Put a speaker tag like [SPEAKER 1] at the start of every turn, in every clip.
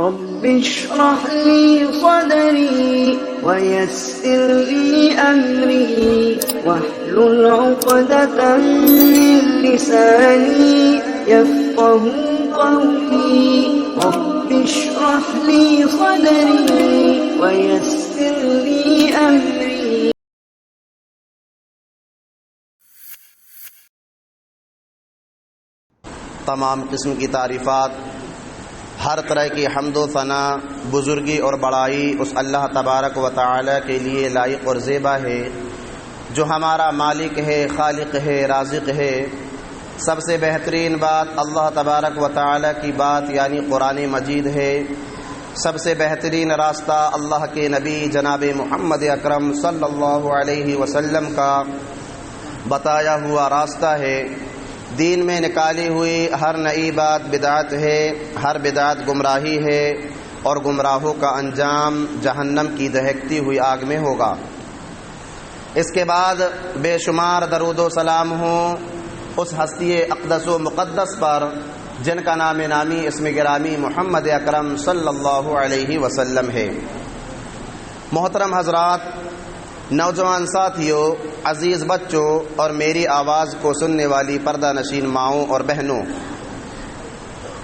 [SPEAKER 1] رب اشرح لي صدري ويسر لي أمري واحلل عقدة من لساني يفقه قولي رب اشرح لي صدري ويسر لي أمري.
[SPEAKER 2] تمام قسم کی تعریفات، ہر طرح کی حمد و ثنا، بزرگی اور بڑائی اس اللہ تبارک و تعالی کے لیے لائق اور زیبا ہے جو ہمارا مالک ہے، خالق ہے، رازق ہے۔ سب سے بہترین بات اللہ تبارک و تعالی کی بات یعنی قرآن مجید ہے۔ سب سے بہترین راستہ اللہ کے نبی جناب محمد اکرم صلی اللہ علیہ وسلم کا بتایا ہوا راستہ ہے۔ دین میں نکالی ہوئی ہر نئی بات بدعت ہے، ہر بدعت گمراہی ہے، اور گمراہوں کا انجام جہنم کی دہکتی ہوئی آگ میں ہوگا۔ اس کے بعد بے شمار درود و سلام ہوں اس ہستی اقدس و مقدس پر جن کا نام نامی اسم گرامی محمد اکرم صلی اللہ علیہ وسلم ہے۔ محترم حضرات، نوجوان ساتھیوں، عزیز بچوں اور میری آواز کو سننے والی پردہ نشین ماؤں اور بہنوں،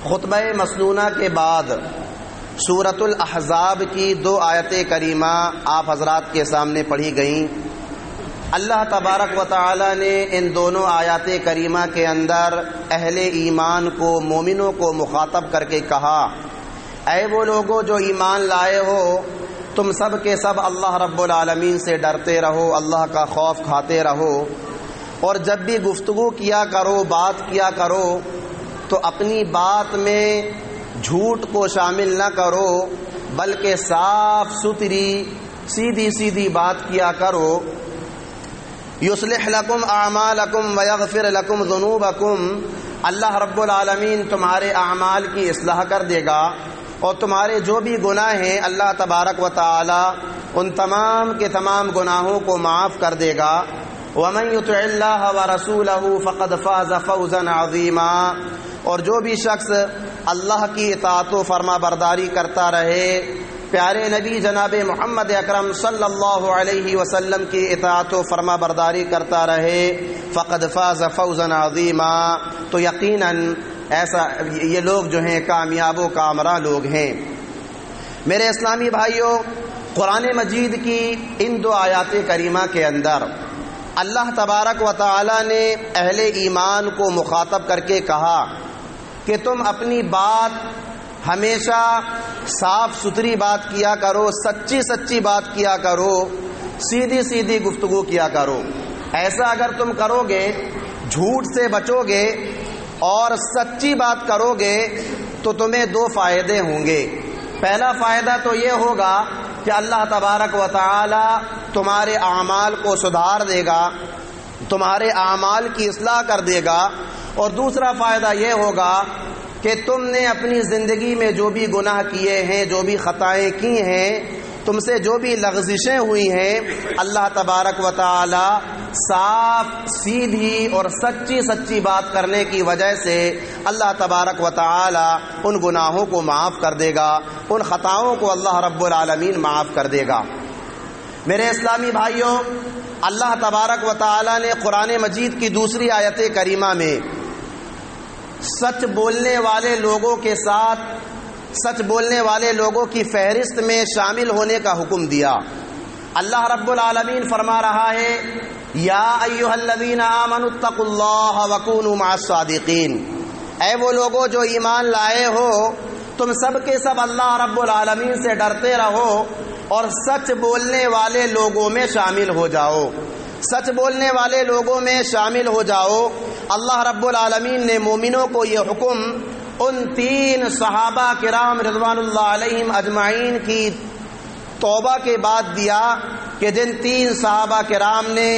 [SPEAKER 2] خطبہ مسنونہ کے بعد سورۃ الاحزاب کی 2 آیتیں کریمہ آپ حضرات کے سامنے پڑھی گئیں۔ اللہ تبارک و تعالی نے ان دونوں آیات کریمہ کے اندر اہل ایمان کو، مومنوں کو مخاطب کر کے کہا، اے وہ لوگوں جو ایمان لائے ہو، تم سب کے سب اللہ رب العالمین سے ڈرتے رہو، اللہ کا خوف کھاتے رہو، اور جب بھی گفتگو کیا کرو، بات کیا کرو تو اپنی بات میں جھوٹ کو شامل نہ کرو، بلکہ صاف ستھری سیدھی سیدھی بات کیا کرو۔ یصلح لکم اعمالکم ویغفر لکم ذنوبکم، اللہ رب العالمین تمہارے اعمال کی اصلاح کر دے گا، اور تمہارے جو بھی گناہ ہیں اللہ تبارک و تعالی ان تمام کے تمام گناہوں کو معاف کر دے گا۔ وَمَن يُطِعِ اللَّهَ وَرَسُولَهُ فَقَدْ فَازَ فَوْزًا عَظِيمًا، اور جو بھی شخص اللہ کی اطاعت و فرما برداری کرتا رہے، پیارے نبی جناب محمد اکرم صلی اللہ علیہ وسلم کی اطاعت و فرما برداری کرتا رہے، فَقَدْ فَازَ فَوْزًا عَظِيمًا، تو یقیناً ایسا یہ لوگ جو ہیں کامیاب و کامراں لوگ ہیں۔ میرے اسلامی بھائیوں، قرآن مجید کی ان 2 آیات کریمہ کے اندر اللہ تبارک و تعالی نے اہل ایمان کو مخاطب کر کے کہا کہ تم اپنی بات ہمیشہ صاف ستھری بات کیا کرو، سچی سچی بات کیا کرو، سیدھی سیدھی گفتگو کیا کرو۔ ایسا اگر تم کرو گے، جھوٹ سے بچو گے اور سچی بات کرو گے تو تمہیں 2 فائدے ہوں گے۔ پہلا فائدہ تو یہ ہوگا کہ اللہ تبارک و تعالی تمہارے اعمال کو سدھار دے گا، تمہارے اعمال کی اصلاح کر دے گا، اور دوسرا فائدہ یہ ہوگا کہ تم نے اپنی زندگی میں جو بھی گناہ کیے ہیں، جو بھی خطائیں کی ہیں، تم سے جو بھی لغزشیں ہوئی ہیں، اللہ تبارک و تعالی صاف سیدھی اور سچی سچی بات کرنے کی وجہ سے اللہ تبارک و تعالی ان گناہوں کو معاف کر دے گا، ان خطاؤں کو اللہ رب العالمین معاف کر دے گا۔ میرے اسلامی بھائیوں، اللہ تبارک و تعالی نے قرآن مجید کی دوسری آیت کریمہ میں سچ بولنے والے لوگوں کے ساتھ سچ بولنے والے لوگوں کی فہرست میں شامل ہونے کا حکم دیا۔ اللہ رب العالمین فرما رہا ہے، یا ایھا الذین آمنوا اتقوا اللہ وکونوا مع الصادقین، اے وہ لوگوں جو ایمان لائے ہو، تم سب کے سب اللہ رب العالمین سے ڈرتے رہو اور سچ بولنے والے لوگوں میں شامل ہو جاؤ، سچ بولنے والے لوگوں میں شامل ہو جاؤ۔ اللہ رب العالمین نے مومنوں کو یہ حکم ان 3 صحابہ کرام رضوان اللہ علیہم اجمعین کی توبہ کے بعد دیا کہ جن 3 صحابہ کرام نے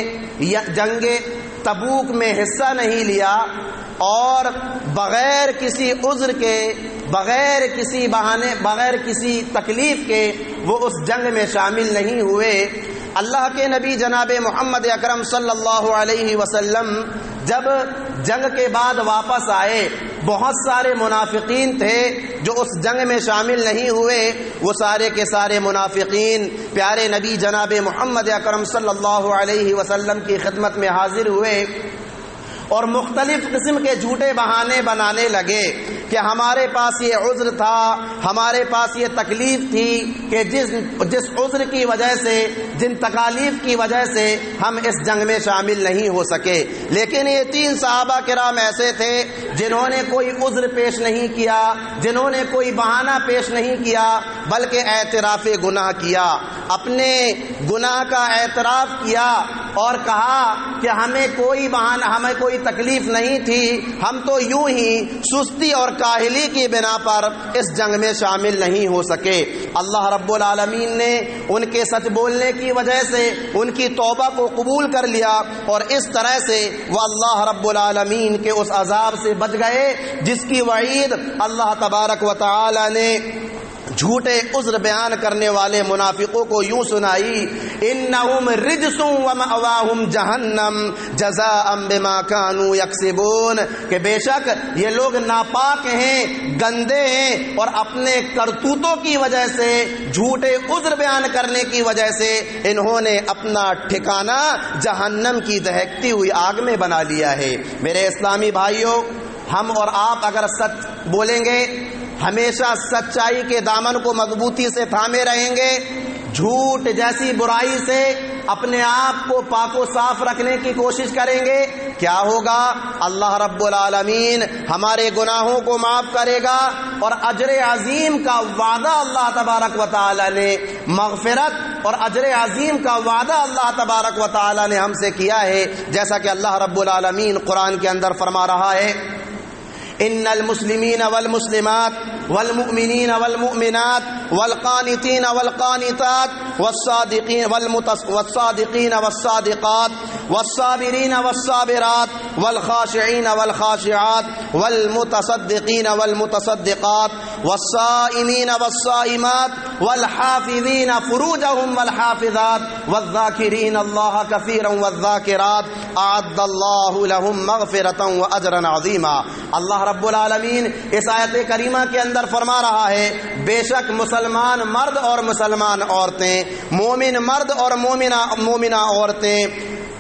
[SPEAKER 2] جنگ تبوک میں حصہ نہیں لیا اور بغیر کسی عذر کے، بغیر کسی بہانے، بغیر کسی تکلیف کے وہ اس جنگ میں شامل نہیں ہوئے۔ اللہ کے نبی جناب محمد اکرم صلی اللہ علیہ وسلم جب جنگ کے بعد واپس آئے، بہت سارے منافقین تھے جو اس جنگ میں شامل نہیں ہوئے، وہ سارے کے سارے منافقین پیارے نبی جناب محمد اکرم صلی اللہ علیہ وسلم کی خدمت میں حاضر ہوئے اور مختلف قسم کے جھوٹے بہانے بنانے لگے کہ ہمارے پاس یہ عذر تھا، ہمارے پاس یہ تکلیف تھی کہ جس عذر کی وجہ سے، جن تکالیف کی وجہ سے ہم اس جنگ میں شامل نہیں ہو سکے۔ لیکن یہ 3 صحابہ کرام ایسے تھے جنہوں نے کوئی عذر پیش نہیں کیا، جنہوں نے کوئی بہانہ پیش نہیں کیا، بلکہ اعتراف گناہ کیا، اپنے گناہ کا اعتراف کیا اور کہا کہ ہمیں کوئی بہانہ، ہمیں کوئی تکلیف نہیں تھی، ہم تو یوں ہی سستی اور کاہلی کی بنا پر اس جنگ میں شامل نہیں ہو سکے۔ اللہ رب العالمین نے ان کے سچ بولنے کی وجہ سے ان کی توبہ کو قبول کر لیا اور اس طرح سے وہ اللہ رب العالمین کے اس عذاب سے بچ گئے جس کی وعید اللہ تبارک و تعالی نے جھوٹے عذر بیان کرنے والے منافقوں کو یوں سنائی، انہم رجس ومأواہم جہنم جزاء بما كانوا یکسبون، کہ بے شک یہ لوگ ناپاک ہیں، گندے ہیں اور اپنے کرتوتوں کی وجہ سے، جھوٹے عذر بیان کرنے کی وجہ سے انہوں نے اپنا ٹھکانہ جہنم کی دہکتی ہوئی آگ میں بنا لیا ہے۔ میرے اسلامی بھائیوں، ہم اور آپ اگر سچ بولیں گے، ہمیشہ سچائی کے دامن کو مضبوطی سے تھامے رہیں گے، جھوٹ جیسی برائی سے اپنے آپ کو پاک و صاف رکھنے کی کوشش کریں گے، کیا ہوگا؟ اللہ رب العالمین ہمارے گناہوں کو معاف کرے گا اور اجر عظیم کا وعدہ اللہ تبارک و تعالی نے، مغفرت اور اجر عظیم کا وعدہ اللہ تبارک و تعالی نے ہم سے کیا ہے، جیسا کہ اللہ رب العالمین قرآن کے اندر فرما رہا ہے، ان المسلمین والمسلمات والمؤمنین والمؤمنات والقانتین والقانتات والصادقین والصادقات والصابرین والصابرات والخاشعین والخاشعات والمتصدقین والمتصدقات والصائمین والصائمات والحافظین فروجهم والحافظات والذاکرین اللہ کثیرا والذاکرات اعد اللہ لهم مغفرة واجرا عظیما۔ اللہ رب العالمین اس آیت کریمہ کے اندر فرما رہا ہے، بے شک مسلمان مرد اور مسلمان عورتیں، مومن مرد اور مومنہ عورتیں،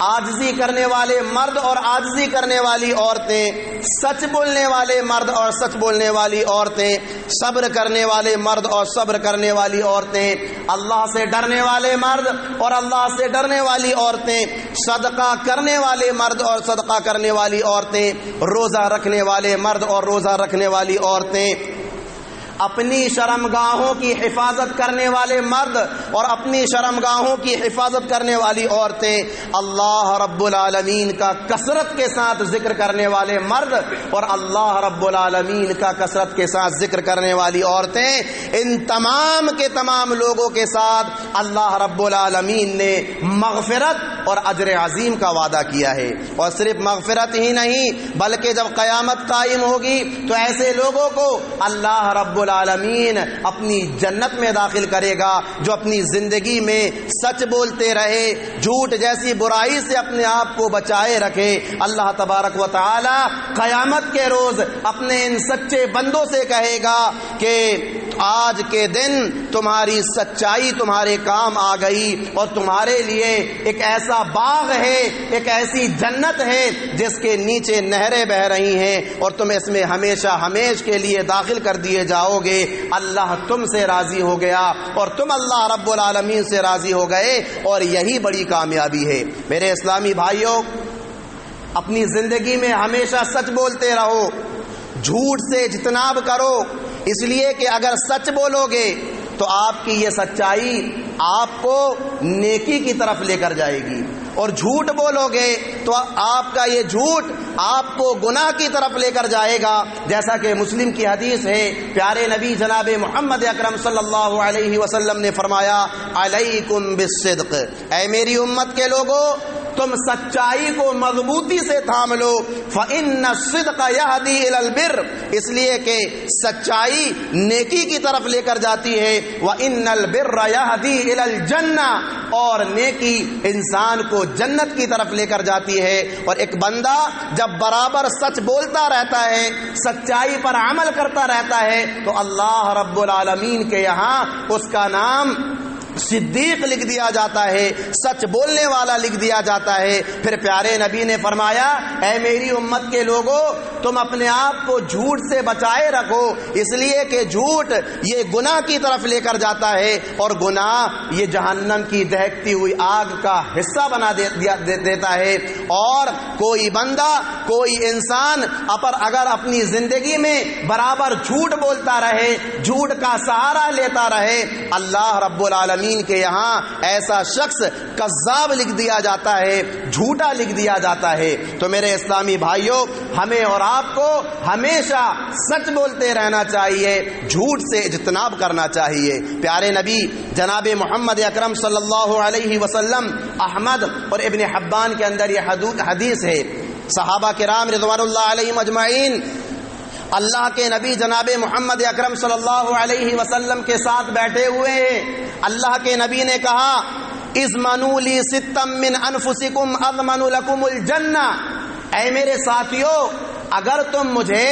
[SPEAKER 2] عاجزی کرنے والے مرد اور عاجزی کرنے والی عورتیں، سچ بولنے والے مرد اور سچ بولنے والی عورتیں، صبر کرنے والے مرد اور صبر کرنے والی عورتیں، اللہ سے ڈرنے والے مرد اور اللہ سے ڈرنے والی عورتیں، صدقہ کرنے والے مرد اور صدقہ کرنے والی عورتیں، روزہ رکھنے والے مرد اور روزہ رکھنے والی عورتیں، اپنی شرمگاہوں کی حفاظت کرنے والے مرد اور اپنی شرمگاہوں کی حفاظت کرنے والی عورتیں، اللہ رب العالمین کا کثرت کے ساتھ ذکر کرنے والے مرد اور اللہ رب العالمین کا کثرت کے ساتھ ذکر کرنے والی عورتیں، ان تمام کے تمام لوگوں کے ساتھ اللہ رب العالمین نے مغفرت اور اجر عظیم کا وعدہ کیا ہے۔ اور صرف مغفرت ہی نہیں بلکہ جب قیامت قائم ہوگی تو ایسے لوگوں کو اللہ رب العالمین اپنی جنت میں داخل کرے گا جو اپنی زندگی میں سچ بولتے رہے، جھوٹ جیسی برائی سے اپنے آپ کو بچائے رکھے۔ اللہ تبارک و تعالی قیامت کے روز اپنے ان سچے بندوں سے کہے گا کہ آج کے دن تمہاری سچائی تمہارے کام آ گئی اور تمہارے لیے ایک ایسا باغ ہے، ایک ایسی جنت ہے جس کے نیچے نہریں بہ رہی ہیں اور تم اس میں ہمیشہ ہمیش کے لیے داخل کر دیے جاؤ گے۔ اللہ تم سے راضی ہو گیا اور تم اللہ رب العالمین سے راضی ہو گئے اور یہی بڑی کامیابی ہے۔ میرے اسلامی بھائیوں، اپنی زندگی میں ہمیشہ سچ بولتے رہو، جھوٹ سے اجتناب کرو، اس لیے کہ اگر سچ بولو گے تو آپ کی یہ سچائی آپ کو نیکی کی طرف لے کر جائے گی اور جھوٹ بولو گے تو آپ کا یہ جھوٹ آپ کو گناہ کی طرف لے کر جائے گا، جیسا کہ مسلم کی حدیث ہے، پیارے نبی جناب محمد اکرم صلی اللہ علیہ وسلم نے فرمایا، علیکم بالصدق، اے میری امت کے لوگوں تم سچائی کو مضبوطی سے تھام لو، فإن الصدق يهدي إلى البر، اس لیے کہ سچائی نیکی کی طرف لے کر جاتی ہے، وإن البر يهدي إلى الجنة، اور نیکی انسان کو جنت کی طرف لے کر جاتی ہے۔ اور ایک بندہ جب برابر سچ بولتا رہتا ہے، سچائی پر عمل کرتا رہتا ہے، تو اللہ رب العالمین کے یہاں اس کا نام صدیق لکھ دیا جاتا ہے، سچ بولنے والا لکھ دیا جاتا ہے۔ پھر پیارے نبی نے فرمایا، اے میری امت کے لوگوں، تم اپنے آپ کو جھوٹ سے بچائے رکھو، اس لیے کہ جھوٹ یہ گناہ کی طرف لے کر جاتا ہے، اور گناہ یہ جہنم کی دہکتی ہوئی آگ کا حصہ بنا دیتا ہے۔ اور کوئی بندہ، کوئی انسان اگر اپنی زندگی میں برابر جھوٹ بولتا رہے، جھوٹ کا سہارا لیتا رہے، اللہ رب العالمین کے یہاں ایسا شخص کذاب لکھ دیا جاتا ہے، جھوٹا لکھ دیا جاتا ہے۔ تو میرے اسلامی بھائیوں، ہمیں اور آپ کو ہمیشہ سچ بولتے رہنا چاہیے، جھوٹ سے اجتناب کرنا چاہیے۔ پیارے نبی جناب محمد اکرم صلی اللہ علیہ وسلم، احمد اور ابن حبان کے اندر یہ حدیث ہے، صحابہ کرام رضوان اللہ علیہم اجمعین اللہ کے نبی جناب محمد اکرم صلی اللہ علیہ وسلم کے ساتھ بیٹھے ہوئے ہیں۔ اللہ کے نبی نے کہا، اضمنوا لی ستا من انفسکم اضمن لکم الجنہ، اے میرے ساتھیو، اگر تم مجھے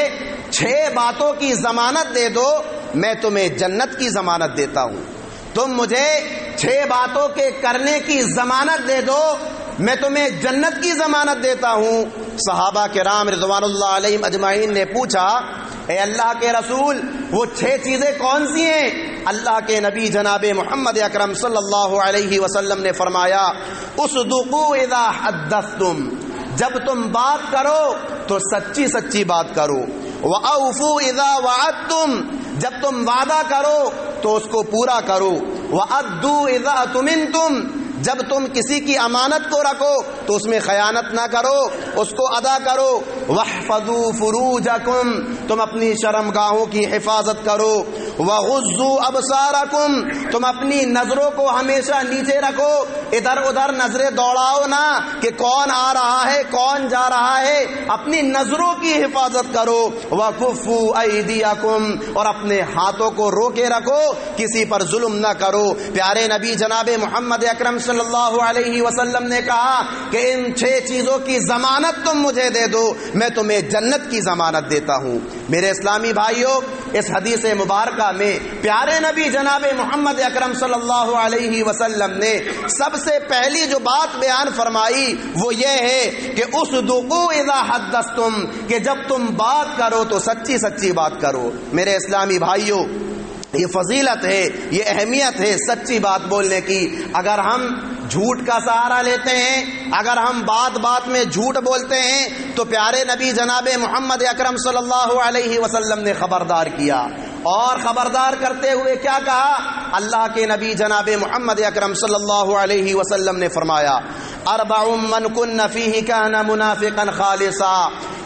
[SPEAKER 2] 6 باتوں کی ضمانت دے دو، میں تمہیں جنت کی ضمانت دیتا ہوں۔ تم مجھے 6 باتوں کے کرنے کی ضمانت دے دو، میں تمہیں جنت کی ضمانت دیتا ہوں۔ صحابہ کرام رضوان اللہ علیہم اجمعین نے پوچھا، اے اللہ کے رسول، وہ 6 چیزیں کون سی ہیں؟ اللہ کے نبی جناب محمد اکرم صلی اللہ علیہ وسلم نے فرمایا، اصدقوا اذا حدثتم، جب تم بات کرو تو سچی سچی بات کرو، واوفوا اذا وعدتم، جب تم وعدہ کرو تو اس کو پورا کرو، وادوا اذا اؤتمنتم، جب تم کسی کی امانت کو رکھو تو اس میں خیانت نہ کرو، اس کو ادا کرو، واحفظوا فروجکم، تم اپنی شرمگاہوں کی حفاظت کرو، وغضوا ابصارکم، تم اپنی نظروں کو ہمیشہ نیچے رکھو، ادھر ادھر نظریں دوڑاؤ نہ کہ کون آ رہا ہے کون جا رہا ہے، اپنی نظروں کی حفاظت کرو، وکفوا ایدیکم، اور اپنے ہاتھوں کو روکے رکھو، کسی پر ظلم نہ کرو۔ پیارے نبی جناب محمد اکرم صلی اللہ علیہ وسلم نے کہا کہ ان 6 چیزوں کی ضمانت تم مجھے دے دو، میں تمہیں جنت کی ضمانت دیتا ہوں۔ میرے اسلامی بھائیوں، اس حدیث مبارکہ میں پیارے نبی جناب محمد اکرم صلی اللہ علیہ وسلم نے سب سے پہلی جو بات بیان فرمائی وہ یہ ہے کہ اصدقوا اذا حدثتم، کہ جب تم بات کرو تو سچی سچی بات کرو۔ میرے اسلامی بھائیوں، یہ فضیلت ہے، یہ اہمیت ہے سچی بات بولنے کی۔ اگر ہم جھوٹ کا سہارا لیتے ہیں، اگر ہم بات بات میں جھوٹ بولتے ہیں، تو پیارے نبی جناب محمد اکرم صلی اللہ علیہ وسلم نے خبردار کیا، اور خبردار کرتے ہوئے کیا کہا؟ اللہ کے نبی جناب محمد اکرم صلی اللہ علیہ وسلم نے فرمایا، اربع من کن فیہ کان منافقا خالصا،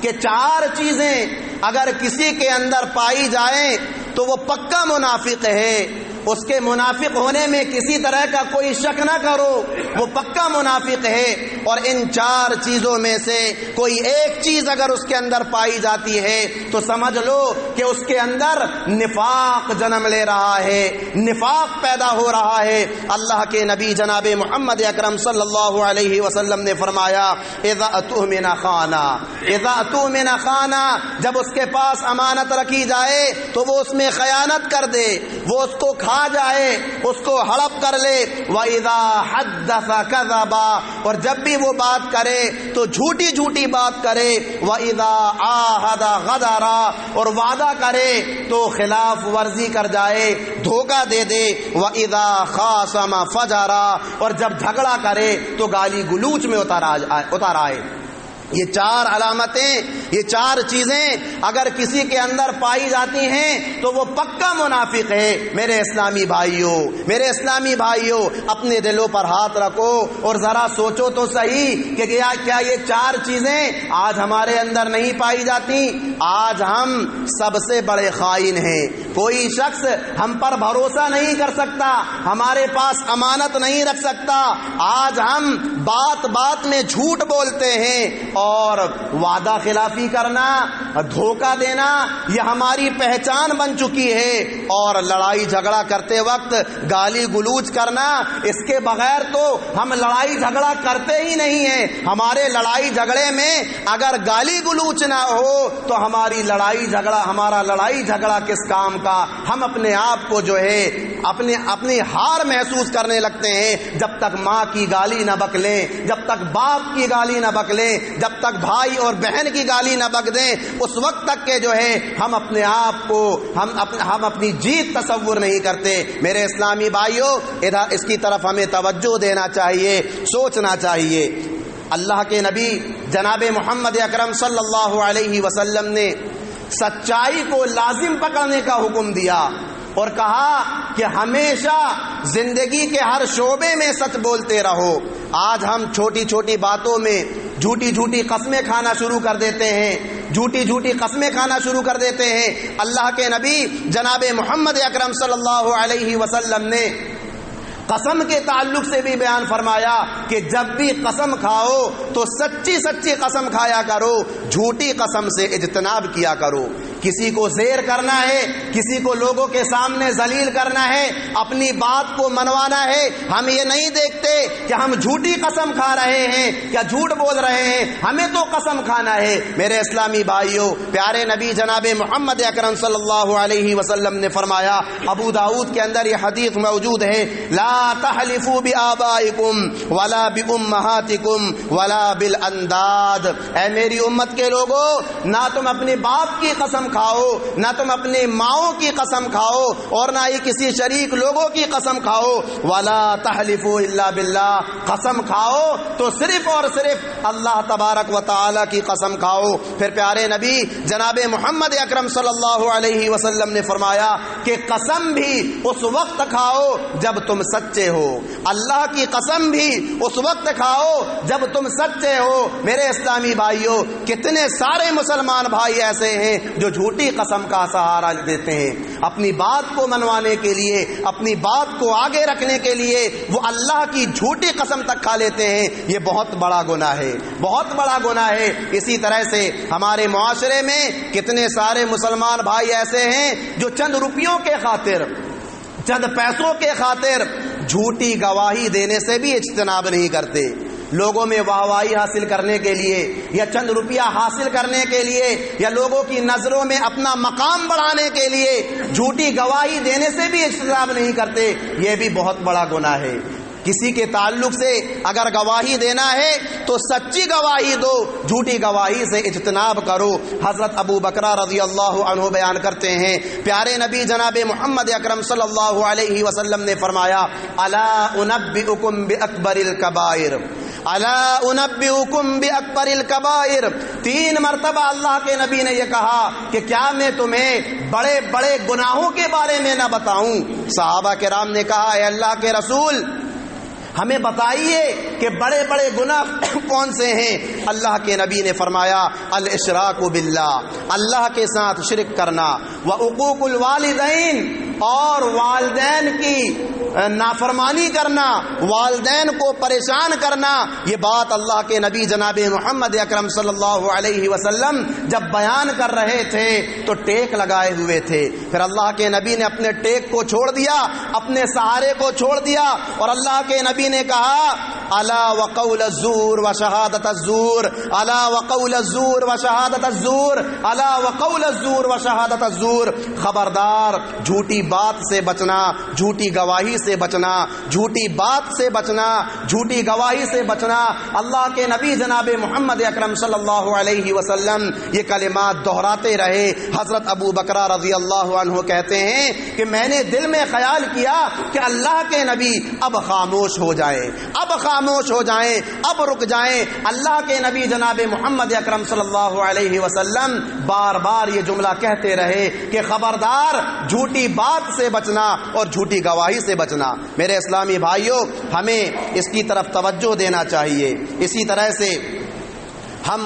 [SPEAKER 2] کہ 4 چیزیں اگر کسی کے اندر پائی جائیں تو وہ پکا منافق ہے، اس کے منافق ہونے میں کسی طرح کا کوئی شک نہ کرو، وہ پکا منافق ہے۔ اور ان 4 چیزوں میں سے کوئی ایک چیز اگر اس کے اندر پائی جاتی ہے تو سمجھ لو کہ اس کے اندر نفاق جنم لے رہا ہے، نفاق پیدا ہو رہا ہے۔ اللہ کے نبی جناب محمد اکرم صلی اللہ علیہ وسلم نے فرمایا، اذا اؤتمن خانا، اذا اؤتمن خانا، جب اس کے پاس امانت رکھی جائے تو وہ اس میں خیانت کر دے، وہ اس کو کھا جائے، اس کو ہڑپ کر لے، وَإِذَا حَدَّثَ كَذَبَ، اور جب بھی وہ بات کرے تو جھوٹی جھوٹی بات کرے، وَإِذَا عَاهَدَ غَدَرَ، اور وعدہ کرے تو خلاف ورزی کر جائے، دھوکہ دے دے، وَإِذَا خَاصَمَ فَجَرَ، اور جب جھگڑا کرے تو گالی گلوچ میں اتار آئے۔ یہ 4 علامتیں، یہ 4 چیزیں اگر کسی کے اندر پائی جاتی ہیں تو وہ پکا منافق ہے۔ میرے اسلامی بھائیوں، میرے اسلامی بھائیوں، اپنے دلوں پر ہاتھ رکھو اور ذرا سوچو تو صحیح کہ کیا یہ 4 چیزیں آج ہمارے اندر نہیں پائی جاتی؟ آج ہم سب سے بڑے خائن ہیں، کوئی شخص ہم پر بھروسہ نہیں کر سکتا، ہمارے پاس امانت نہیں رکھ سکتا۔ آج ہم بات بات میں جھوٹ بولتے ہیں اور وعدہ خلافی کرنا، دھوکہ دینا یہ ہماری پہچان بن چکی ہے، اور لڑائی جھگڑا کرتے وقت گالی گلوچ کرنا، اس کے بغیر تو ہم لڑائی جھگڑا کرتے ہی نہیں ہیں۔ ہمارے لڑائی جھگڑے میں اگر گالی گلوچ نہ ہو تو ہمارا لڑائی جھگڑا کس کام کا؟ ہم اپنے آپ کو جو ہے اپنی ہار محسوس کرنے لگتے ہیں جب تک ماں کی گالی نہ بکلیں، جب تک باپ کی گالی نہ بکلیں، جب تک بھائی اور بہن کی گالی نہ بک دیں، اس وقت تک کہ جو ہے ہم اپنے آپ کو ہم اپنی جیت تصور نہیں کرتے۔ میرے اسلامی بھائیوں، ادھر اس کی طرف ہمیں توجہ دینا چاہیے، سوچنا چاہیے۔ اللہ کے نبی جناب محمد اکرم صلی اللہ علیہ وسلم نے سچائی کو لازم پکڑنے کا حکم دیا اور کہا کہ ہمیشہ زندگی کے ہر شعبے میں سچ بولتے رہو۔ آج ہم چھوٹی چھوٹی باتوں میں جھوٹی قسمیں کھانا شروع کر دیتے ہیں، جھوٹی قسمیں کھانا شروع کر دیتے ہیں۔ اللہ کے نبی جناب محمد اکرم صلی اللہ علیہ وسلم نے قسم کے تعلق سے بھی بیان فرمایا کہ جب بھی قسم کھاؤ تو سچی قسم کھایا کرو، جھوٹی قسم سے اجتناب کیا کرو۔ کسی کو زیر کرنا ہے، کسی کو لوگوں کے سامنے ذلیل کرنا ہے، اپنی بات کو منوانا ہے، ہم یہ نہیں دیکھتے کہ ہم جھوٹی قسم کھا رہے ہیں یا جھوٹ بول رہے ہیں، ہمیں تو قسم کھانا ہے۔ میرے اسلامی بھائیوں، پیارے نبی جناب محمد اکرم صلی اللہ علیہ وسلم نے فرمایا، ابو داؤد کے اندر یہ حدیث موجود ہے، لا تحلفوا بآبائکم ولا بأمہاتکم ولا بالانداد۔ اے میری امت کے لوگوں، نہ تم اپنے باپ کی قسم کھاؤ، نہ تم اپنے ماؤں کی قسم کھاؤ، اور نہ ہی کسی شریک لوگوں کی قسم کھاؤ۔ ولا تحلفوا الا باللہ، قسم کھاؤ تو صرف اور صرف اللہ تبارک و تعالی کی قسم کھاؤ۔ پھر پیارے نبی جناب محمد اکرم صلی اللہ علیہ وسلم نے فرمایا کہ قسم بھی اس وقت کھاؤ جب تم سچے ہو، اللہ کی قسم بھی اس وقت کھاؤ جب تم سچے ہو۔ میرے اسلامی بھائیوں، کتنے سارے مسلمان بھائی ایسے ہیں جو جھوٹی قسم کا سہارا دیتے ہیں، اپنی بات کو منوانے کے لیے، اپنی بات کو آگے رکھنے کے لیے وہ اللہ کی جھوٹی قسم تک کھا لیتے ہیں۔ یہ بہت بڑا گناہ ہے، بہت بڑا گناہ ہے۔ اسی طرح سے ہمارے معاشرے میں کتنے سارے مسلمان بھائی ایسے ہیں جو چند روپیوں کے خاطر، چند پیسوں کے خاطر جھوٹی گواہی دینے سے بھی اجتناب نہیں کرتے۔ لوگوں میں واہوائی حاصل کرنے کے لیے یا چند روپیہ حاصل کرنے کے لیے یا لوگوں کی نظروں میں اپنا مقام بڑھانے کے لیے جھوٹی گواہی دینے سے بھی اجتناب نہیں کرتے۔ یہ بھی بہت بڑا گناہ ہے۔ کسی کے تعلق سے اگر گواہی دینا ہے تو سچی گواہی دو، جھوٹی گواہی سے اجتناب کرو۔ حضرت ابو بکر رضی اللہ عنہ بیان کرتے ہیں، پیارے نبی جناب محمد اکرم صلی اللہ علیہ وسلم نے فرمایا، الا انبئکم باکبر الکبائر، الا انبئکم باکبر الکبائر۔ 3 مرتبہ اللہ کے نبی نے یہ کہا کہ کیا میں تمہیں بڑے بڑے گناہوں کے بارے میں نہ بتاؤں؟ صحابہ کرام نے کہا، اے اللہ کے رسول، ہمیں بتائیے کہ بڑے بڑے گناہ کون سے ہیں؟ اللہ کے نبی نے فرمایا، الاشراک باللہ، اللہ کے ساتھ شرک کرنا، وعقوق الوالدین، اور والدین کی نافرمانی کرنا، والدین کو پریشان کرنا۔ یہ بات اللہ کے نبی جناب محمد اکرم صلی اللہ علیہ وسلم جب بیان کر رہے تھے تو ٹیک لگائے ہوئے تھے۔ پھر اللہ کے نبی نے اپنے ٹیک کو چھوڑ دیا، اپنے سہارے کو چھوڑ دیا، اور اللہ کے نبی نے کہا، الا وقول الزور وشہادت الزور، الا وقول الزور وشہادت الزور، الا وقول الزور وشہادت الزور۔ خبردار، جھوٹی بات سے بچنا، جھوٹی گواہی سے بچنا، جھوٹی بات سے بچنا، جھوٹی گواہی سے بچنا۔ اللہ کے نبی جناب محمد اکرم صلی اللہ علیہ وسلم یہ کلمات دہراتے رہے۔ حضرت ابو بکر رضی اللہ عنہ کہتے ہیں کہ میں نے دل میں خیال کیا کہ اللہ کے نبی اب خاموش ہو جائیں، اب خاموش ہو جائیں، اب رک جائیں۔ اللہ کے نبی جناب محمد اکرم صلی اللہ علیہ وسلم بار بار یہ جملہ کہتے رہے کہ خبردار، جھوٹی بات سے بچنا اور جھوٹی گواہی سے بچنا۔ میرے اسلامی بھائیوں، ہمیں اس کی طرف توجہ دینا چاہیے۔ اسی طرح سے ہم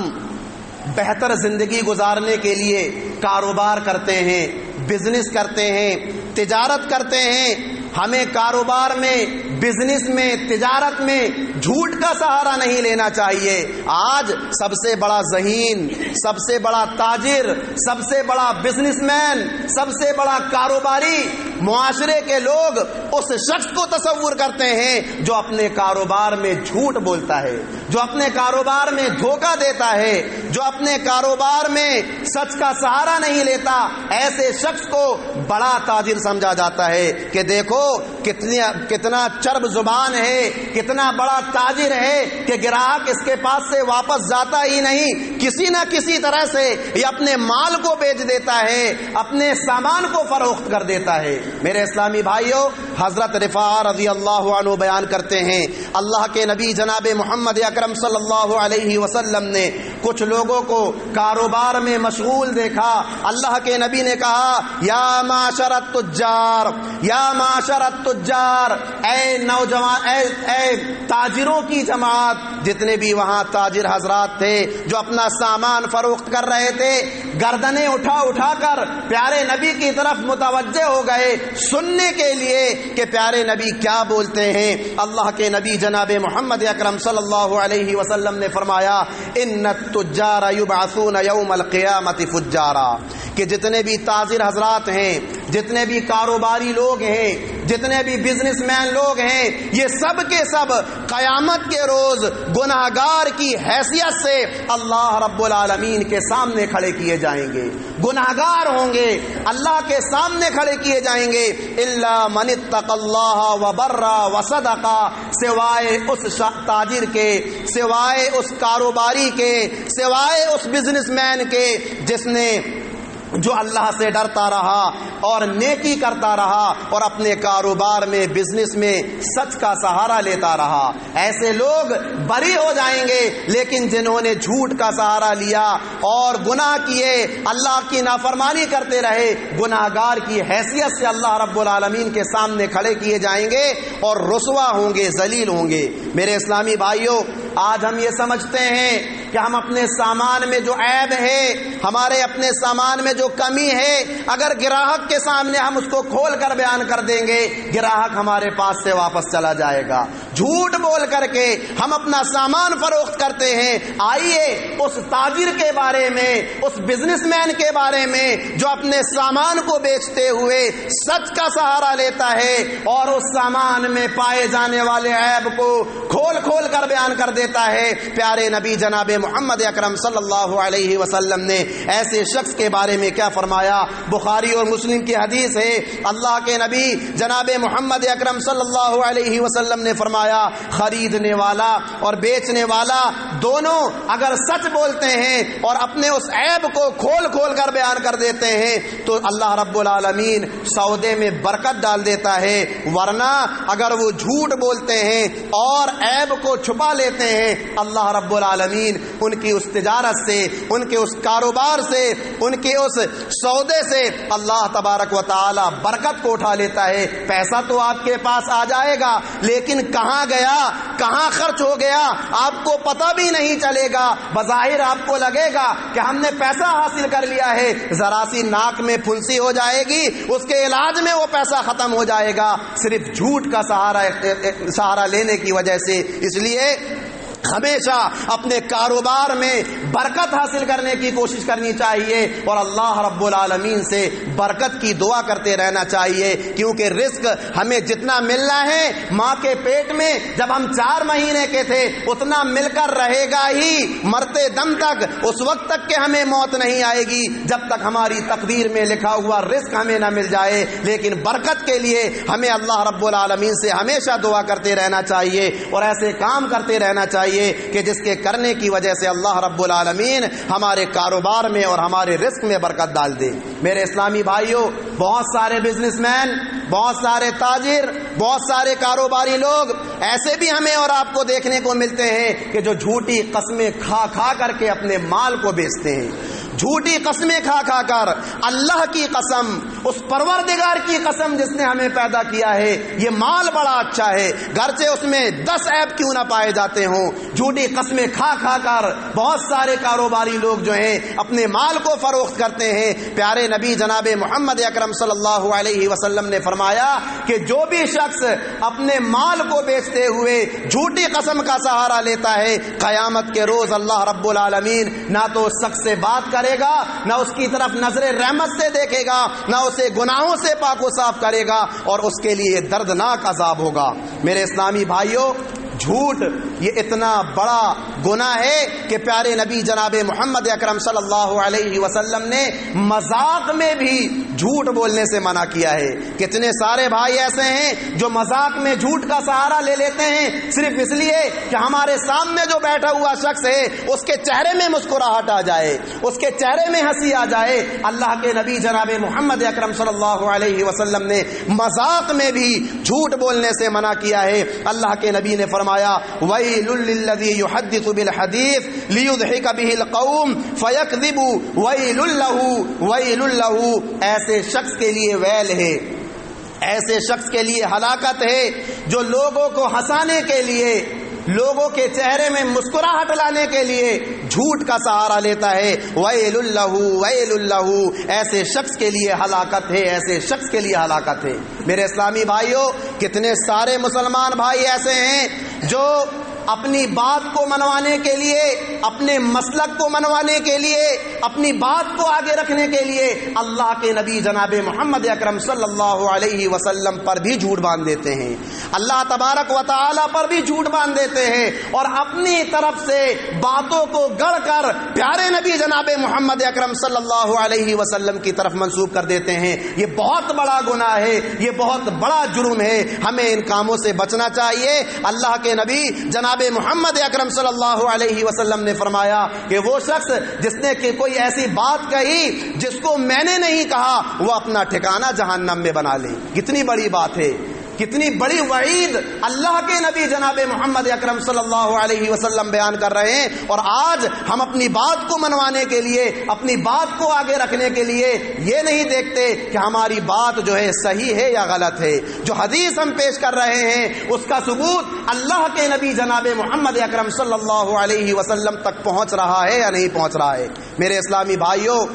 [SPEAKER 2] بہتر زندگی گزارنے کے لیے کاروبار کرتے ہیں، بزنس کرتے ہیں، تجارت کرتے ہیں، ہمیں کاروبار میں، بزنس میں، تجارت میں جھوٹ کا سہارا نہیں لینا چاہیے۔ آج سب سے بڑا ذہین، سب سے بڑا تاجر، سب سے بڑا بزنس مین، سب سے بڑا کاروباری معاشرے کے لوگ اس شخص کو تصور کرتے ہیں جو اپنے کاروبار میں جھوٹ بولتا ہے، جو اپنے کاروبار میں دھوکہ دیتا ہے، جو اپنے کاروبار میں سچ کا سہارا نہیں لیتا۔ ایسے شخص کو بڑا تاجر سمجھا جاتا ہے کہ دیکھو کتنا چرب زبان ہے، کتنا بڑا تاجر ہے کہ گراہک اس کے پاس سے واپس جاتا ہی نہیں، کسی نہ کسی طرح سے یہ اپنے مال کو بیچ دیتا ہے، اپنے سامان کو فروخت کر دیتا ہے۔ میرے اسلامی بھائیوں، حضرت رفاعہ رضی اللہ عنہ بیان کرتے ہیں اللہ کے نبی جناب محمد اکرم صلی اللہ علیہ وسلم نے کچھ لوگوں کو کاروبار میں مشغول دیکھا۔ اللہ کے نبی نے کہا یا معاشر التجار، یا معاشر التجار، اے نوجوان، اے تاجروں کی جماعت، جتنے بھی وہاں تاجر حضرات تھے جو اپنا سامان فروخت کر رہے تھے، گردنیں اٹھا اٹھا کر پیارے نبی کی طرف متوجہ ہو گئے سننے کے لیے کہ پیارے نبی کیا بولتے ہیں۔ اللہ کے نبی جناب محمد اکرم صلی اللہ علیہ وسلم نے فرمایا ان التجار یبعثون یوم القیامت فجارا، کہ جتنے بھی تاجر حضرات ہیں، جتنے بھی کاروباری لوگ ہیں، جتنے بھی بزنس مین لوگ ہیں، یہ سب کے سب قیامت کے روز گناہگار کی حیثیت سے اللہ رب العالمین کے سامنے کھڑے کیے جائیں گے، گناہگار ہوں گے، اللہ کے سامنے کھڑے کیے جائیں گے۔ الا من اتقى اللہ وبر وصدق، سوائے اس تاجر کے، سوائے اس کاروباری کے، سوائے اس بزنس مین کے جس نے جو اللہ سے ڈرتا رہا اور نیکی کرتا رہا اور اپنے کاروبار میں، بزنس میں سچ کا سہارا لیتا رہا۔ ایسے لوگ بری ہو جائیں گے، لیکن جنہوں نے جھوٹ کا سہارا لیا اور گناہ کیے، اللہ کی نافرمانی کرتے رہے، گناہگار کی حیثیت سے اللہ رب العالمین کے سامنے کھڑے کیے جائیں گے اور رسوا ہوں گے، ذلیل ہوں گے۔ میرے اسلامی بھائیوں، آج ہم یہ سمجھتے ہیں کہ ہم اپنے سامان میں جو عیب ہے، ہمارے اپنے سامان میں جو کمی ہے، اگر گراہک کے سامنے ہم اس کو کھول کر بیان کر دیں گے، گراہک ہمارے پاس سے واپس چلا جائے گا۔ جھوٹ بول کر کے ہم اپنا سامان فروخت کرتے ہیں۔ آئیے اس تاجر کے بارے میں، اس بزنس مین کے بارے میں جو اپنے سامان کو بیچتے ہوئے سچ کا سہارا لیتا ہے اور اس سامان میں پائے جانے والے عیب کو کھول کھول کر بیان کر دیتا ہے۔ پیارے نبی جناب محمد اکرم صلی اللہ علیہ وسلم نے ایسے شخص کے بارے میں کیا فرمایا؟ بخاری اور مسلم کی حدیث ہے، اللہ کے نبی جناب محمد اکرم صلی اللہ علیہ وسلم نے فرمایا خریدنے والا اور بیچنے والا دونوں اگر سچ بولتے ہیں اور اپنے اس عیب کو کھول کھول کر بیان کر دیتے ہیں تو اللہ رب العالمین سودے میں برکت ڈال دیتا ہے، ورنہ اگر وہ جھوٹ بولتے ہیں اور عیب کو چھپا لیتے ہیں، اللہ رب العالمین ان کی اس تجارت سے، ان کے اس کاروبار سے، ان کے اس سودے سے اللہ تبارک و تعالی برکت کو اٹھا لیتا ہے۔ پیسہ تو آپ کے پاس آ جائے گا، لیکن کہاں گیا، کہاں خرچ ہو گیا آپ کو پتہ بھی نہیں چلے گا۔ بظاہر آپ کو لگے گا کہ ہم نے پیسہ حاصل کر لیا ہے، ذرا سی ناک میں پھنسی ہو جائے گی، اس کے علاج میں وہ پیسہ ختم ہو جائے گا، صرف جھوٹ کا سہارا لینے کی وجہ سے۔ اس لیے ہمیشہ اپنے کاروبار میں برکت حاصل کرنے کی کوشش کرنی چاہیے اور اللہ رب العالمین سے برکت کی دعا کرتے رہنا چاہیے، کیونکہ رزق ہمیں جتنا ملنا ہے ماں کے پیٹ میں جب ہم 4 مہینے کے تھے اتنا مل کر رہے گا ہی مرتے دم تک، اس وقت تک کہ ہمیں موت نہیں آئے گی جب تک ہماری تقدیر میں لکھا ہوا رزق ہمیں نہ مل جائے۔ لیکن برکت کے لیے ہمیں اللہ رب العالمین سے ہمیشہ دعا کرتے رہنا چاہیے اور ایسے کام کرتے رہنا چاہیے کہ جس کے کرنے کی وجہ سے اللہ رب العالمین ہمارے کاروبار میں اور ہمارے رزق میں برکت ڈال دے۔ میرے اسلامی بھائیوں، بہت سارے بزنس مین، بہت سارے تاجر، بہت سارے کاروباری لوگ ایسے بھی ہمیں اور آپ کو دیکھنے کو ملتے ہیں کہ جو جھوٹی قسمیں کھا کھا کر کے اپنے مال کو بیچتے ہیں۔ جھوٹی قسمیں کھا کھا کر اللہ کی قسم، اس پروردگار کی قسم جس نے ہمیں پیدا کیا ہے، یہ مال بڑا اچھا ہے، گرچہ اس میں 10 عیب کیوں نہ پائے جاتے ہوں، جھوٹی قسمیں کھا کھا کر بہت سارے کاروباری لوگ جو ہیں اپنے مال کو فروخت کرتے ہیں۔ پیارے نبی جناب محمد اکرم صلی اللہ علیہ وسلم نے فرمایا کہ جو بھی شخص اپنے مال کو بیچتے ہوئے جھوٹی قسم کا سہارا لیتا ہے، قیامت کے روز اللہ رب العالمین نہ تو اس شخص سے بات کرے گا، نہ اس کی طرف نظر رحمت سے دیکھے گا، نہ اسے گناہوں سے پاک و صاف کرے گا، اور اس کے لیے دردناک عذاب ہوگا۔ میرے اسلامی بھائیوں، جھوٹ یہ اتنا بڑا گناہ ہے کہ پیارے نبی جناب محمد اکرم صلی اللہ علیہ وسلم نے مذاق میں بھی جھوٹ بولنے سے منع کیا ہے۔ کتنے سارے بھائی ایسے ہیں جو مذاق میں جھوٹ کا سہارا لے لیتے ہیں، صرف اس لیے کہ ہمارے سامنے جو بیٹھا ہوا شخص ہے اس کے چہرے میں مسکراہٹ آ جائے، اس کے چہرے میں ہنسی آ جائے۔ اللہ کے نبی جناب محمد اکرم صلی اللہ علیہ وسلم نے مذاق میں بھی جھوٹ بولنے سے منع کیا ہے۔ اللہ کے نبی نے فرمایا وَيْلٌ لِّلَّذِي يُحَدِّثُ بِالْحَدِيثِ لِيُضْحِكَ بِهِ الْقَوْمُ فَيَكْذِبُ وَيْلٌ لَّهُ، ایسے شخص کے لیے ویل ہے، ایسے شخص کے لیے ہلاکت ہے جو لوگوں کو ہنسانے کے لیے، لوگوں کے چہرے میں مسکراہٹ لانے کے لیے جھوٹ کا سہارا لیتا ہے۔ ویل اللہ، ایسے شخص کے لیے ہلاکت ہے، ایسے شخص کے لیے ہلاکت ہے۔ میرے اسلامی بھائیوں، کتنے سارے مسلمان بھائی ایسے ہیں جو اپنی بات کو منوانے کے لیے، اپنے مسلک کو منوانے کے لیے، اپنی بات کو آگے رکھنے کے لیے اللہ کے نبی جناب محمد اکرم صلی اللہ علیہ وسلم پر بھی جھوٹ باندھ دیتے ہیں، اللہ تبارک و تعالی پر بھی جھوٹ باندھ دیتے ہیں، اور اپنی طرف سے باتوں کو گڑھ کر پیارے نبی جناب محمد اکرم صلی اللہ علیہ وسلم کی طرف منسوب کر دیتے ہیں۔ یہ بہت بڑا گناہ ہے، یہ بہت بڑا جرم ہے، ہمیں ان کاموں سے بچنا چاہیے۔ اللہ کے نبی جناب محمد اکرم صلی اللہ علیہ وسلم نے فرمایا کہ وہ شخص جس نے کہ کوئی ایسی بات کہی جس کو میں نے نہیں کہا، وہ اپنا ٹھکانہ جہنم میں بنا لے۔ کتنی بڑی بات ہے، کتنی بڑی وعید اللہ کے نبی جناب محمد اکرم صلی اللہ علیہ وسلم بیان کر رہے ہیں، اور آج ہم اپنی بات کو منوانے کے لیے، اپنی بات کو آگے رکھنے کے لیے یہ نہیں دیکھتے کہ ہماری بات جو ہے صحیح ہے یا غلط ہے۔ جو حدیث ہم پیش کر رہے ہیں اس کا ثبوت اللہ کے نبی جناب محمد اکرم صلی اللہ علیہ وسلم تک پہنچ رہا ہے یا نہیں پہنچ رہا ہے۔ میرے اسلامی بھائیوں،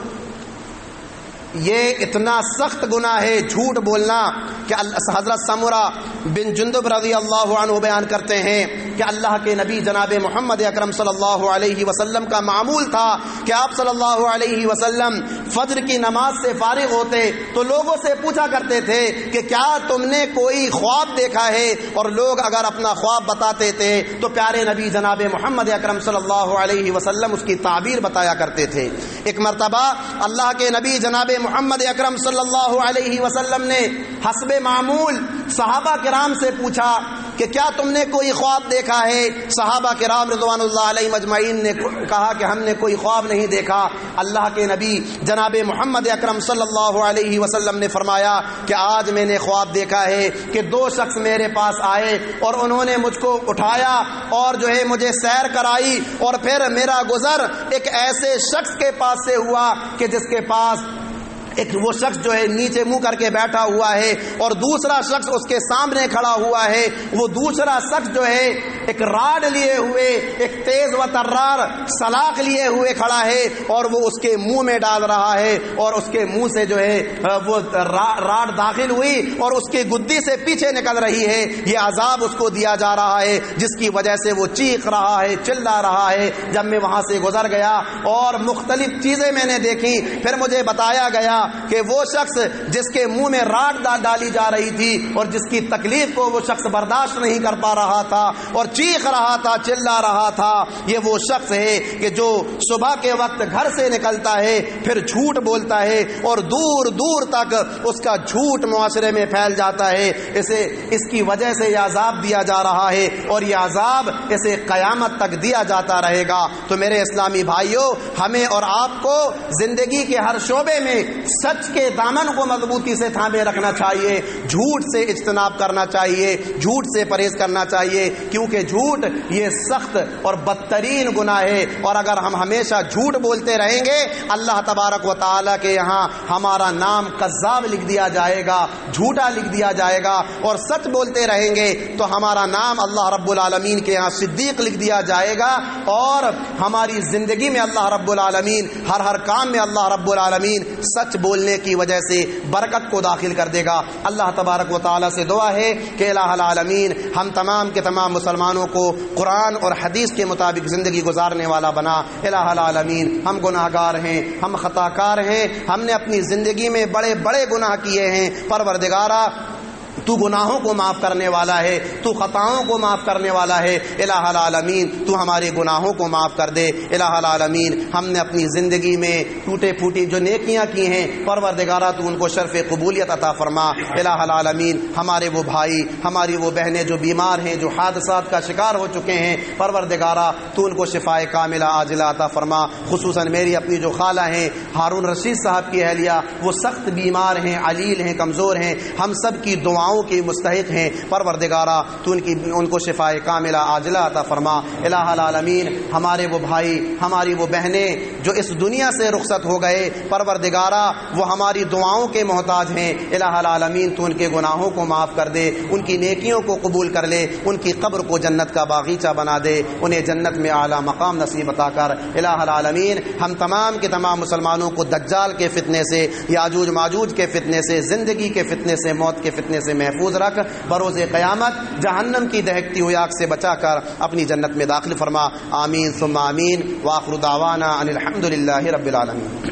[SPEAKER 2] یہ اتنا سخت گناہ ہے جھوٹ بولنا کہ حضرت سمرہ بن جندب رضی اللہ عنہ بیان کرتے ہیں کہ اللہ کے نبی جناب محمد اکرم صلی اللہ علیہ وسلم کا معمول تھا کہ آپ صلی اللہ علیہ وسلم فجر کی نماز سے فارغ ہوتے تو لوگوں سے پوچھا کرتے تھے کہ کیا تم نے کوئی خواب دیکھا ہے، اور لوگ اگر اپنا خواب بتاتے تھے تو پیارے نبی جناب محمد اکرم صلی اللہ علیہ وسلم اس کی تعبیر بتایا کرتے تھے۔ ایک مرتبہ اللہ کے نبی جناب محمد اکرم صلی اللہ علیہ وسلم نے حسب معمول صحابہ کرام سے پوچھا کہ کیا تم نے کوئی خواب دیکھا ہے؟ صحابہ کرام رضوان اللہ علیہ مجمعین نے کہا کہ ہم نے کوئی خواب نہیں دیکھا۔ اللہ کے نبی جناب محمد اکرم صلی اللہ علیہ وسلم نے فرمایا کہ آج میں نے خواب دیکھا ہے کہ 2 شخص میرے پاس آئے اور انہوں نے مجھ کو اٹھایا اور جو ہے مجھے سیر کرائی، اور پھر میرا گزر ایک ایسے شخص کے پاس سے ہوا کہ جس کے پاس ایک وہ شخص جو ہے نیچے منہ کر کے بیٹھا ہوا ہے، اور دوسرا شخص اس کے سامنے کھڑا ہوا ہے۔ وہ دوسرا شخص جو ہے ایک راڈ لیے ہوئے، ایک تیز و ترار سلاخ لیے ہوئے کھڑا ہے، اور وہ اس کے منہ میں ڈال رہا ہے، اور اس کے منہ سے جو ہے وہ راڈ داخل ہوئی اور اس کی گدی سے پیچھے نکل رہی ہے۔ یہ عذاب اس کو دیا جا رہا ہے، جس کی وجہ سے وہ چیخ رہا ہے، چلا رہا ہے۔ جب میں وہاں سے گزر گیا اور مختلف چیزیں میں نے دیکھی، پھر مجھے بتایا گیا کہ وہ شخص جس کے منہ میں راڈ ڈالی جا رہی تھی اور جس کی تکلیف کو وہ شخص برداشت نہیں کر پا رہا تھا اور چیخ رہا تھا، چلا رہا تھا، یہ وہ شخص ہے کہ جو صبح کے وقت گھر سے نکلتا ہے پھر جھوٹ بولتا ہے اور دور دور تک اس کا جھوٹ معاشرے میں پھیل جاتا ہے۔ اس کی وجہ سے یہ عذاب دیا جا رہا ہے، اور یہ عذاب اسے قیامت تک دیا جاتا رہے گا۔ تو میرے اسلامی بھائیوں، ہمیں اور آپ کو زندگی کے ہر شعبے میں سچ کے دامن کو مضبوطی سے تھامے رکھنا چاہیے، جھوٹ سے اجتناب کرنا چاہیے، جھوٹ سے پرہیز کرنا چاہیے، کیونکہ جھوٹ یہ سخت اور بدترین گناہ ہے، اور اگر ہم ہمیشہ جھوٹ بولتے رہیں گے اللہ تبارک و تعالیٰ کے یہاں ہمارا نام کذاب لکھ دیا جائے گا، جھوٹا لکھ دیا جائے گا، اور سچ بولتے رہیں گے تو ہمارا نام اللہ رب العالمین کے یہاں صدیق لکھ دیا جائے گا، اور ہماری زندگی میں اللہ رب العالمین ہر کام میں اللہ رب العالمین سچ بولنے کی وجہ سے برکت کو داخل کر دے گا۔ اللہ تبارک و تعالیٰ سے دعا ہے کہ الہ العالمین ہم تمام کے تمام مسلمانوں کو قرآن اور حدیث کے مطابق زندگی گزارنے والا بنا۔ الہ العالمین ہم گناہ گار ہیں، ہم خطا کار ہیں، ہم نے اپنی زندگی میں بڑے بڑے گناہ کیے ہیں، پروردگارا تو گناہوں کو معاف کرنے والا ہے، تو خطاؤں کو معاف کرنے والا ہے۔ الہ العالمین تو ہمارے گناہوں کو معاف کر دے۔ الہ العالمین ہم نے اپنی زندگی میں ٹوٹے پھوٹی جو نیکیاں کی ہیں پروردگارہ تو ان کو شرف قبولیت عطا فرما۔ الہ العالمین ہمارے وہ بھائی، ہماری وہ بہنیں جو بیمار ہیں، جو حادثات کا شکار ہو چکے ہیں، پروردگارہ تو ان کو شفائے کاملہ عاجلہ عطا فرما۔ خصوصاً میری اپنی جو خالہ ہیں ہارون رشید صاحب کی اہلیہ، وہ سخت بیمار ہیں، علیل ہیں، کمزور ہیں، ہم سب کی دعاؤں کی مستحق ہیں، پروردگارہ تو ان کو شفائے کاملہ عاجلہ عطا فرما۔ الہ العالمین ہمارے وہ بھائی، ہماری وہ بہنیں جو اس دنیا سے رخصت ہو گئے، پروردگارہ وہ ہماری دعاؤں کے محتاج ہیں۔ الہ العالمین تو ان کے گناہوں کو معاف کر دے، ان کی نیکیوں کو قبول کر لے، ان کی قبر کو جنت کا باغیچہ بنا دے، انہیں جنت میں اعلیٰ مقام نصیب عطا کر۔ الہ العالمین ہم تمام کے تمام مسلمانوں کو دجال کے فتنے سے، یاجوج ماجوج کے فتنے سے، زندگی کے فتنے سے، موت کے فتنے سے محفوظ رکھ، بروز قیامت جہنم کی دہکتی ہوئی آگ سے بچا کر اپنی جنت میں داخل فرما۔ آمین ثم آمین، وآخر دعوانا ان الحمد للہ رب العالمین۔